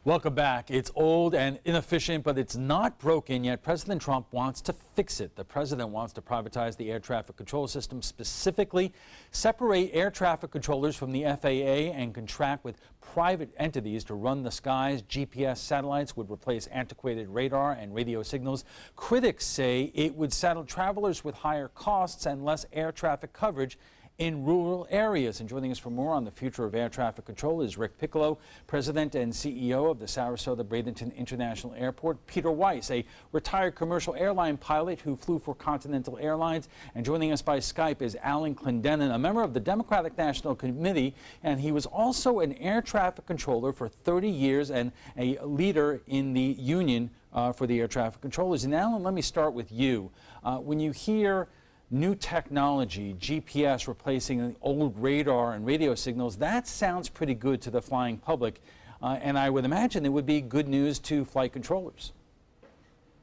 Welcome back. It's old and inefficient, but it's not broken yet. President Trump wants to fix it. The president wants to privatize the air traffic control system, specifically separate air traffic controllers from the FAA and contract with private entities to run the skies. GPS satellites would replace antiquated radar and radio signals. Critics say it would saddle travelers with higher costs and less air traffic coverage in rural areas. And joining us for more on the future of air traffic control is Rick Piccolo, President and CEO of the Sarasota-Bradenton International Airport, Peter Weiss, a retired commercial airline pilot who flew for Continental Airlines, and joining us by Skype is Alan Clendenin, a member of the Democratic National Committee, and he was also an air traffic controller for 30 years and a leader in the union for the air traffic controllers. And Alan, let me start with you. When you hear new technology, GPS replacing old radar and radio signals, that sounds pretty good to the flying public. And I would imagine it would be good news to flight controllers.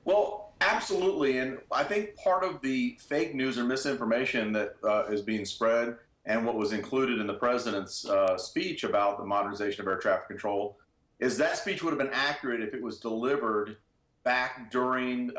Well, absolutely. And I think part of the fake news or misinformation that is being spread and what was included in the president's speech about the modernization of air traffic control is that speech would have been accurate if it was delivered back during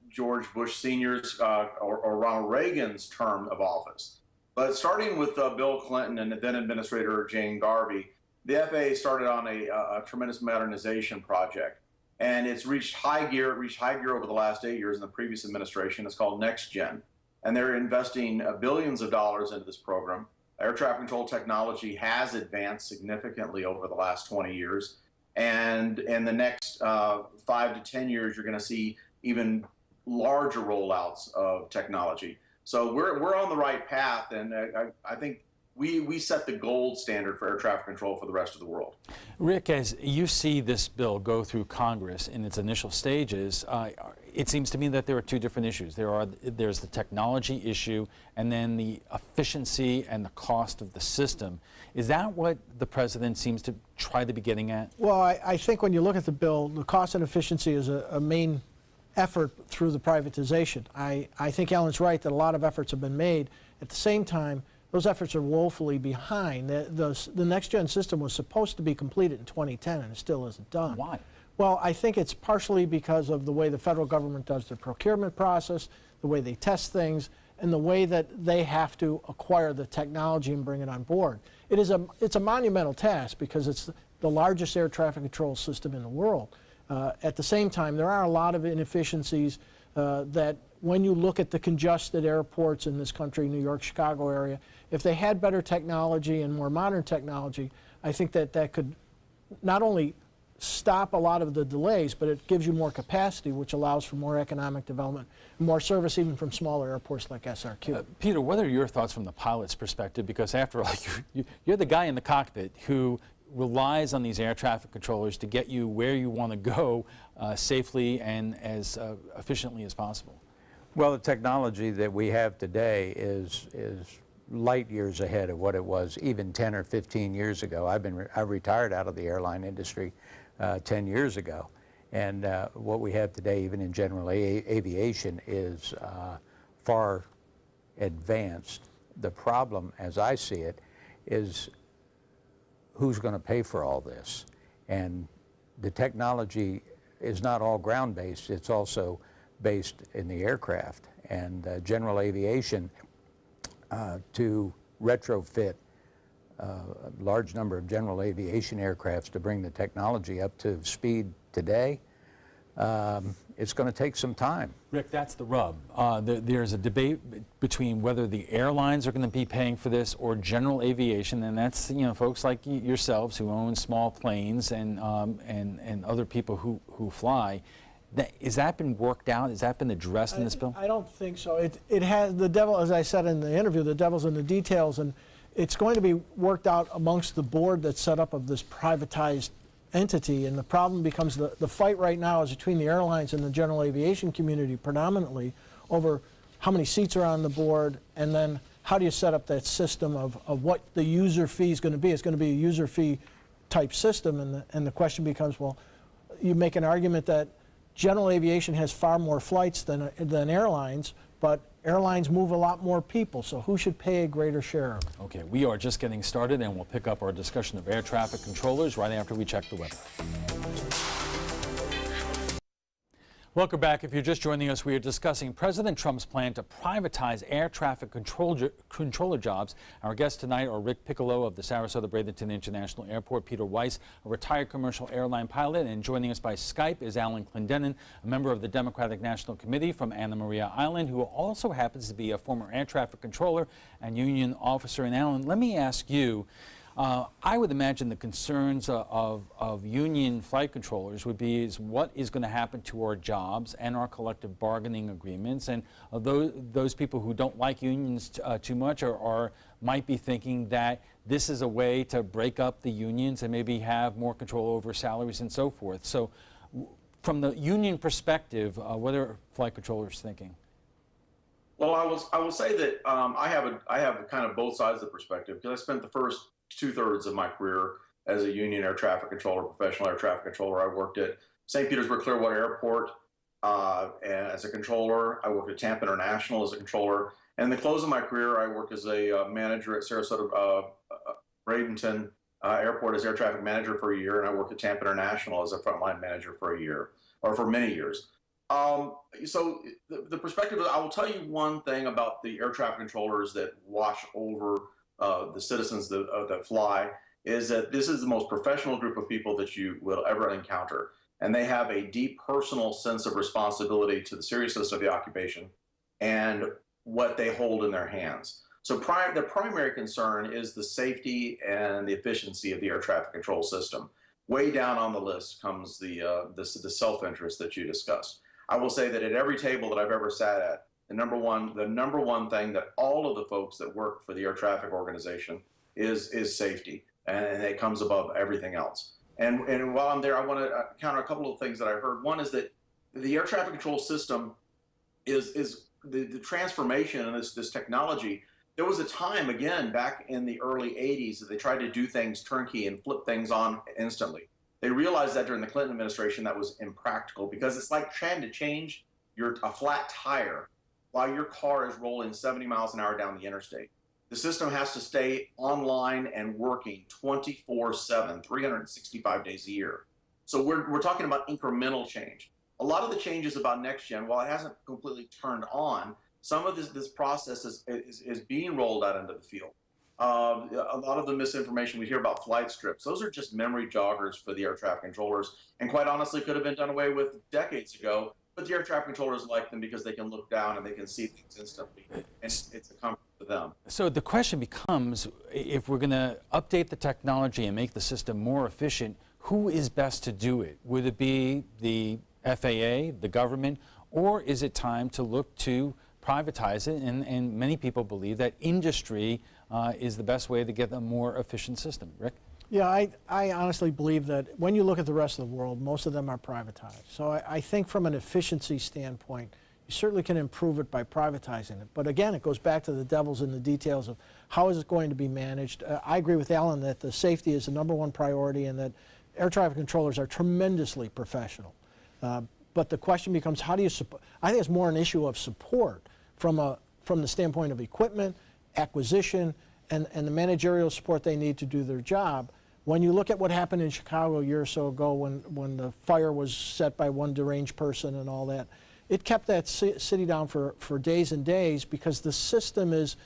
George Bush Sr.'s or Ronald Reagan's term of office. But starting with Bill Clinton and then Administrator Jane Garvey, the FAA started on a tremendous modernization project. And it's reached high gear. It reached high gear over the last 8 years in the previous administration. It's called Next Gen. And they're investing billions of dollars into this program. Air traffic control technology has advanced significantly over the last 20 years. And in the next 5 to 10 years, you're going to see even larger rollouts of technology. So we're on the right path, and I think we set the gold standard for air traffic control for the rest of the world. Rick, as you see this bill go through Congress in its initial stages, it seems to me that there are two different issues. There's the technology issue and then the efficiency and the cost of the system. Is that what the president seems to try to be getting at? Well, I think when you look at the bill, the cost and efficiency is a main effort through the privatization. I think Alan's right that a lot of efforts have been made. At the same time, those efforts are woefully behind. The next-gen system was supposed to be completed in 2010, and it still isn't done. Why? Well, I think it's partially because of the way the federal government does their procurement process, the way they test things, and the way that they have to acquire the technology and bring it on board. It's a monumental task because it's the largest air traffic control system in the world. At the same time, there are a lot of inefficiencies that when you look at the congested airports in this country, New York, Chicago area, if they had better technology and more modern technology, I think that could not only stop a lot of the delays, but it gives you more capacity, which allows for more economic development, more service even from smaller airports like SRQ. Peter, what are your thoughts from the pilot's perspective? Because after all, you're the guy in the cockpit who relies on these air traffic controllers to get you where you want to go safely and as efficiently as possible. Well, the technology that we have today is light years ahead of what it was even 10 or 15 years ago. I retired out of the airline industry 10 years ago, and what we have today, even in general aviation, is far advanced. The problem, as I see it, is who's going to pay for all this? And the technology is not all ground-based, it's also based in the aircraft. And general aviation, to retrofit a large number of general aviation aircrafts to bring the technology up to speed today, it's going to take some time. Rick, that's the rub. There's a debate between whether the airlines are going to be paying for this or general aviation, and that's folks like yourselves who own small planes and other people who fly. Has that been worked out? Has that been addressed in this bill? I don't think so. It has the devil, as I said in the interview, the devil's in the details, and it's going to be worked out amongst the board that's set up of this privatized entity, and the problem becomes the fight right now is between the airlines and the general aviation community predominantly over how many seats are on the board, and then how do you set up that system of what the user fee is going to be. It's going to be a user fee type system, and the question becomes, well, you make an argument that general aviation has far more flights than airlines, but airlines move a lot more people, so who should pay a greater share of it? Okay, we are just getting started, and we'll pick up our discussion of air traffic controllers right after we check the weather. Welcome back. If you're just joining us, we are discussing President Trump's plan to privatize air traffic controller jobs. Our guests tonight are Rick Piccolo of the Sarasota-Bradenton International Airport, Peter Weiss, a retired commercial airline pilot, and joining us by Skype is Alan Clendenin, a member of the Democratic National Committee from Anna Maria Island, who also happens to be a former air traffic controller and union officer. And Alan, let me ask you, I would imagine the concerns of union flight controllers would be is what is going to happen to our jobs and our collective bargaining agreements, and those people who don't like unions too much or might be thinking that this is a way to break up the unions and maybe have more control over salaries and so forth. So from the union perspective, what are flight controllers thinking? Well, I will say that I have kind of both sides of the perspective, because I spent the first 2/3 of my career as a union air traffic controller, professional air traffic controller. I worked at St. Petersburg Clearwater Airport as a controller. I worked at Tampa International as a controller. And in the close of my career, I worked as a manager at Sarasota Bradenton Airport as air traffic manager for a year, and I worked at Tampa International as a frontline manager for a year, or for many years. So the perspective, I will tell you one thing about the air traffic controllers that watch over the citizens that fly, is that this is the most professional group of people that you will ever encounter. And they have a deep personal sense of responsibility to the seriousness of the occupation and what they hold in their hands. So the primary concern is the safety and the efficiency of the air traffic control system. Way down on the list comes the self-interest that you discussed. I will say that at every table that I've ever sat at, the number one thing that all of the folks that work for the air traffic organization is safety, and it comes above everything else. And while I'm there, I want to counter a couple of things that I heard. One is that the air traffic control system is the transformation and this technology. There was a time, again, back in the early 80s, that they tried to do things turnkey and flip things on instantly. They realized that during the Clinton administration that was impractical, because it's like trying to change a flat tire while your car is rolling 70 miles an hour down the interstate. The system has to stay online and working 24/7, 365 days a year. So we're talking about incremental change. A lot of the changes about next gen, while it hasn't completely turned on, some of this process is being rolled out into the field. A lot of the misinformation we hear about flight strips, those are just memory joggers for the air traffic controllers, and quite honestly could have been done away with decades ago. But the air traffic controllers like them because they can look down and they can see things instantly, and it's a comfort to them. So the question becomes, if we're going to update the technology and make the system more efficient, who is best to do it? Would it be the FAA, the government, or is it time to look to privatize it? And many people believe that industry is the best way to get a more efficient system. Rick? Yeah, I honestly believe that when you look at the rest of the world, most of them are privatized. So I think from an efficiency standpoint, you certainly can improve it by privatizing it. But again, it goes back to the devil's in the details of how is it going to be managed. I agree with Alan that the safety is the #1 priority, and that air traffic controllers are tremendously professional. But the question becomes, how do you support? I think it's more an issue of support from the standpoint of equipment, acquisition, and the managerial support they need to do their job. When you look at what happened in Chicago a year or so ago, when the fire was set by one deranged person and all that, it kept that city down for days and days, because the system is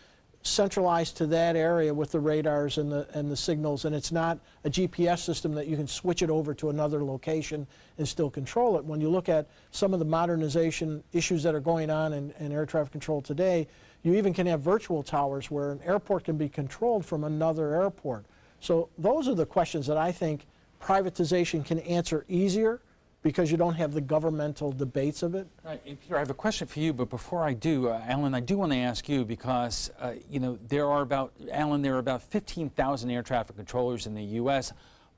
centralized to that area with the radars and the signals, and it's not a GPS system that you can switch it over to another location and still control it. When you look at some of the modernization issues that are going on in air traffic control today, you even can have virtual towers where an airport can be controlled from another airport. So those are the questions that I think privatization can answer easier, because you don't have the governmental debates of it. Right. Peter, I have a question for you, but before I do, Alan, I do want to ask you, because there are about 15,000 air traffic controllers in the U.S.,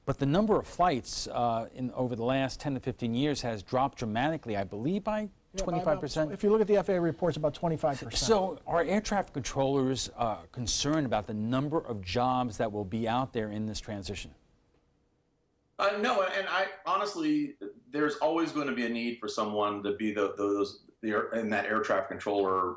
but the number of flights over the last 10 to 15 years has dropped dramatically, I believe, by 25%. If you look at the FAA reports, about 25%. So are air traffic controllers concerned about the number of jobs that will be out there in this transition? No, and I honestly, there's always going to be a need for someone to be in that air traffic controller,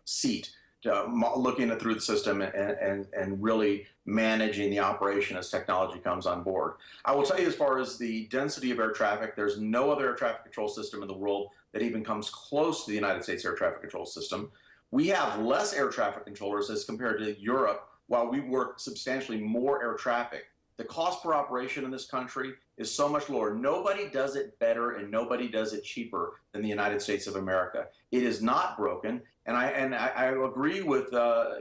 seat, looking it through the system and really managing the operation as technology comes on board. I will tell you, as far as the density of air traffic, there's no other air traffic control system in the world that even comes close to the United States air traffic control system. We have less air traffic controllers as compared to Europe, while we work substantially more air traffic. The cost per operation in this country is so much lower. Nobody does it better and nobody does it cheaper than the United States of America. It is not broken, and I agree with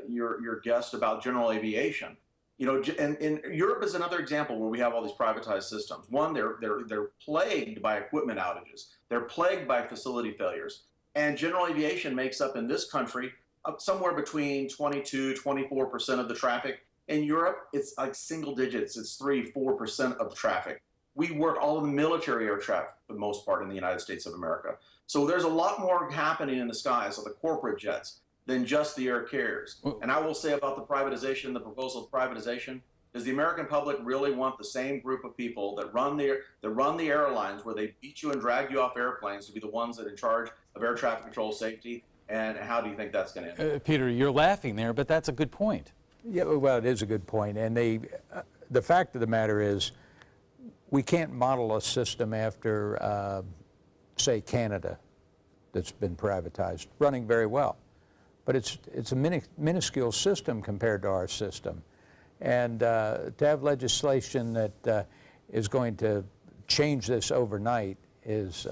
your guest about general aviation. You know, and Europe is another example where we have all these privatized systems. One, they're plagued by equipment outages. They're plagued by facility failures. And general aviation makes up in this country somewhere between 22, 24% of the traffic. In Europe, it's like single digits. It's 3-4% of the traffic. We work all of the military air traffic for the most part in the United States of America. So there's a lot more happening in the skies of the corporate jets than just the air carriers. And I will say about the privatization, the proposal of privatization, does the American public really want the same group of people that run the airlines, where they beat you and drag you off airplanes, to be the ones that are in charge of air traffic control safety? And how do you think that's going to end? Peter, you're laughing there, but that's a good point. Yeah, well, it is a good point. And the fact of the matter is, we can't model a system after, say, Canada, that's been privatized, running very well. But it's a minuscule system compared to our system. And to have legislation that is going to change this overnight is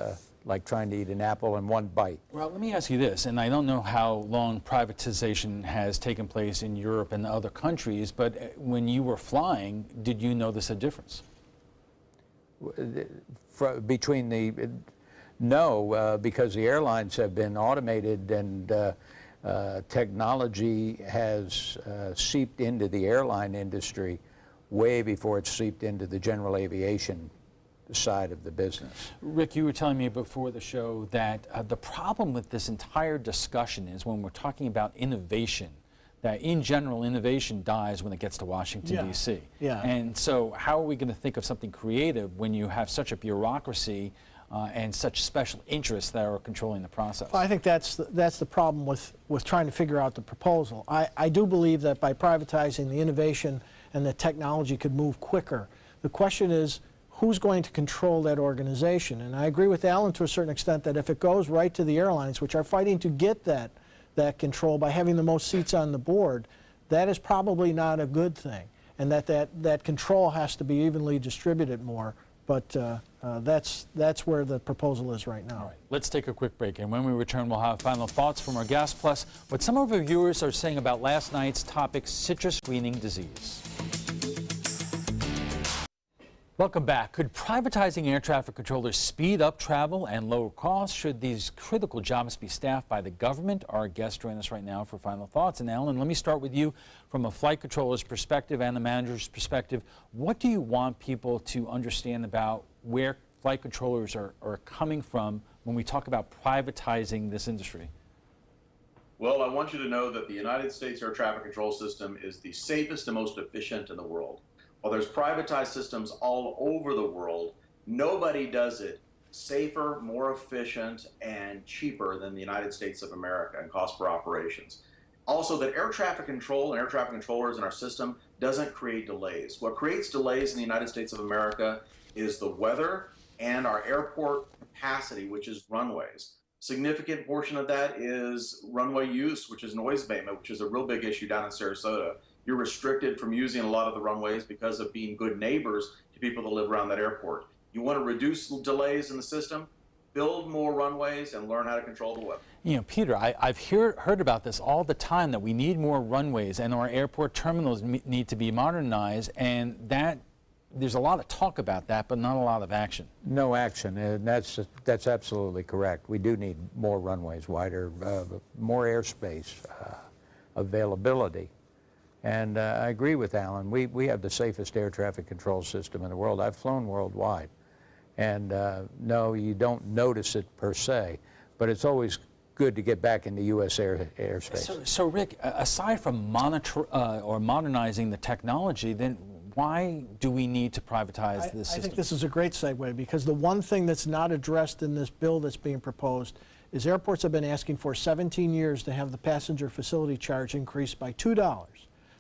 like trying to eat an apple in one bite. Well, let me ask you this, and I don't know how long privatization has taken place in Europe and other countries, but when you were flying, did you notice a difference? No, because the airlines have been automated, and technology has seeped into the airline industry way before it seeped into the general aviation side of the business. Rick, you were telling me before the show that the problem with this entire discussion is, when we're talking about innovation, that in general innovation dies when it gets to Washington, D.C. Yeah. And so how are we going to think of something creative when you have such a bureaucracy and such special interests that are controlling the process? Well, I think that's the problem with trying to figure out the proposal. I do believe that by privatizing, the innovation and the technology could move quicker. The question is, who's going to control that organization? And I agree with Alan to a certain extent that if it goes right to the airlines, which are fighting to get that control by having the most seats on the board, that is probably not a good thing. And that control has to be evenly distributed more. But that's where the proposal is right now. All right, let's take a quick break, and when we return, we'll have final thoughts from our guests, plus what some of our viewers are saying about last night's topic, citrus greening disease. Welcome back. Could privatizing air traffic controllers speed up travel and lower costs? Should these critical jobs be staffed by the government? Our guests join us right now for final thoughts. And Alan, let me start with you from a flight controller's perspective and the manager's perspective. What do you want people to understand about where flight controllers are coming from when we talk about privatizing this industry? Well, I want you to know that the United States air traffic control system is the safest and most efficient in the world. While there's privatized systems all over the world, nobody does it safer, more efficient, and cheaper than the United States of America in cost per operations. Also, that air traffic control and air traffic controllers in our system doesn't create delays. What creates delays in the United States of America is the weather and our airport capacity, which is runways. Significant portion of that is runway use, which is noise abatement, which is a real big issue down in Sarasota. You're restricted from using a lot of the runways because of being good neighbors to people that live around that airport. You want to reduce delays in the system, build more runways, and learn how to control the weather. You know, Peter, I've heard about this all the time, that we need more runways and our airport terminals need to be modernized, and that there's a lot of talk about that, but not a lot of action. No action, and that's absolutely correct. We do need more runways, wider, more airspace, availability. And I agree with Alan. We have the safest air traffic control system in the world. I've flown worldwide. And no, you don't notice it per se, but it's always good to get back into U.S. airspace. So Rick, aside from modernizing the technology, then why do we need to privatize this system? I think this is a great segue, because the one thing that's not addressed in this bill that's being proposed is airports have been asking for 17 years to have the passenger facility charge increased by $2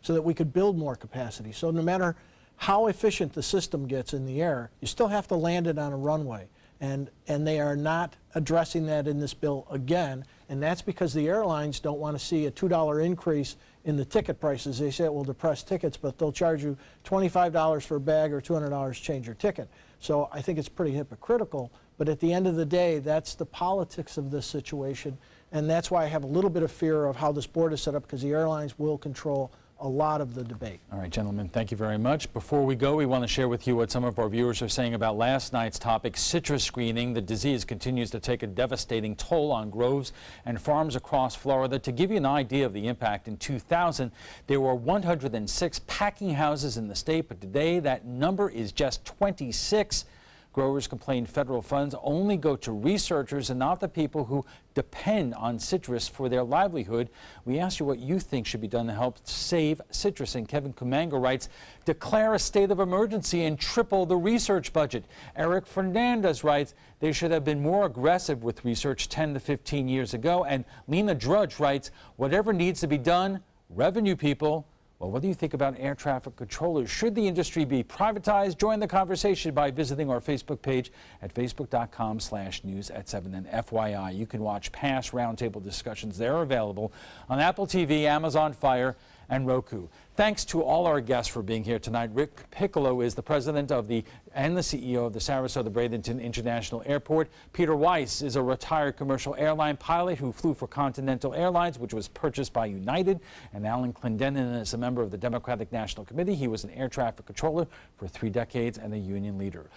so that we could build more capacity. So no matter how efficient the system gets in the air, you still have to land it on a runway. And they are not addressing that in this bill again, and that's because the airlines don't want to see a $2 increase in the ticket prices. They say it will depress tickets, but they'll charge you $25 for a bag or $200 to change your ticket. So I think it's pretty hypocritical, but at the end of the day, that's the politics of this situation, and that's why I have a little bit of fear of how this board is set up, because the airlines will control a lot of the debate. All right, gentlemen, thank you very much. Before we go, we want to share with you what some of our viewers are saying about last night's topic, citrus screening. The disease continues to take a devastating toll on groves and farms across Florida. To give you an idea of the impact, in 2000, there were 106 packing houses in the state, but today that number is just 26. Growers complain federal funds only go to researchers and not the people who depend on citrus for their livelihood. We asked you what you think should be done to help save citrus, and Kevin Kumanga writes, declare a state of emergency and triple the research budget. Eric Fernandez writes, they should have been more aggressive with research 10 to 15 years ago. And Lena Drudge writes, whatever needs to be done, revenue people. Well, what do you think about air traffic controllers? Should the industry be privatized? Join the conversation by visiting our Facebook page at facebook.com/news@7. And FYI, you can watch past Roundtable discussions. They're available on Apple TV, Amazon Fire, and Roku. Thanks to all our guests for being here tonight. Rick Piccolo is the president of and the CEO of the Sarasota-Bradenton International Airport. Peter Weiss is a retired commercial airline pilot who flew for Continental Airlines, which was purchased by United. And Alan Clendenin is a member of the Democratic National Committee. He was an air traffic controller for 3 decades and a union leader.